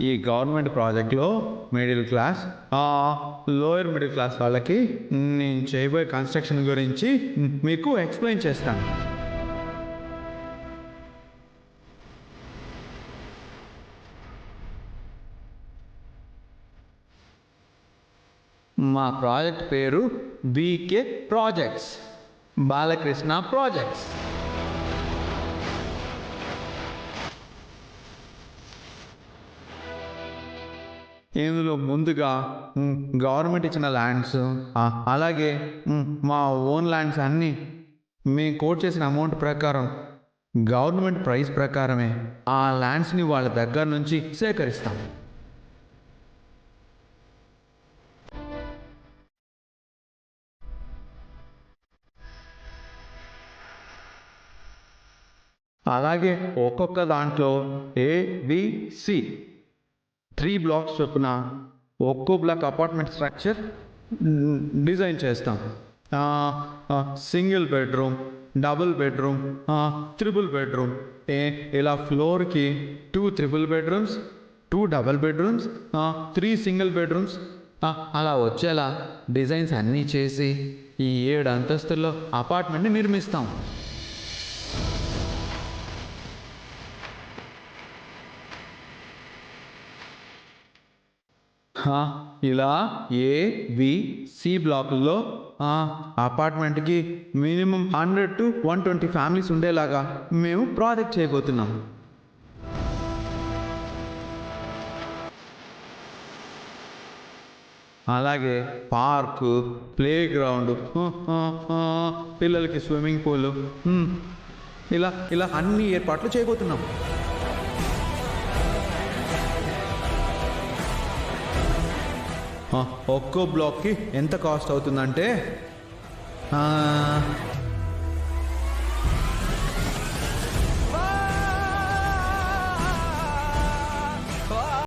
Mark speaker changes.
Speaker 1: ఈ గవర్నమెంట్ ప్రాజెక్ట్లో middle class, lower middle class వాళ్ళకి నేను చేయబోయే కన్స్ట్రక్షన్ గురించి మీకు ఎక్స్ప్లెయిన్ చేస్తాను. మా ప్రాజెక్ట్ పేరు బీకే ప్రాజెక్ట్స్, బాలకృష్ణ ప్రాజెక్ట్స్. ఇందులో ముందుగా గవర్నమెంట్ ఇచ్చిన ల్యాండ్స్, అలాగే మా ఓన్ ల్యాండ్స్ అన్నీ మేము కోట్ చేసిన అమౌంట్ ప్రకారం గవర్నమెంట్ ప్రైస్ ప్రకారమే ఆ ల్యాండ్స్ని వాళ్ళ దగ్గర నుంచి సేకరిస్తాం. అలాగే ఒక్కొక్క దాంట్లో ABC 3 బ్లాక్స్ చొప్పున ఒక్కో బ్లాక్ అపార్ట్మెంట్ స్ట్రక్చర్ డిజైన్ చేస్తాం. Single bedroom, double bedroom, triple bedroom, ఇలా ఫ్లోర్కి 2 triple bedrooms, 2 double bedrooms, 3 single bedrooms అలా వచ్చేలా డిజైన్స్ అన్నీ చేసి ఈ 7 అంతస్తుల్లో అపార్ట్మెంట్ని నిర్మిస్తాం. ఇలా ABC బ్లాకుల్లో అపార్ట్మెంట్కి మినిమం 100 to 120 ఫ్యామిలీస్ ఉండేలాగా మేము ప్రాజెక్ట్ చేయబోతున్నాం. అలాగే పార్కు, ప్లే గ్రౌండ్, పిల్లలకి స్విమ్మింగ్ పూలు, ఇలా ఇలా అన్ని ఏర్పాట్లు చేయబోతున్నాం. ఒక్కో బ్లాక్కి ఎంత కాస్ట్ అవుతుందంటే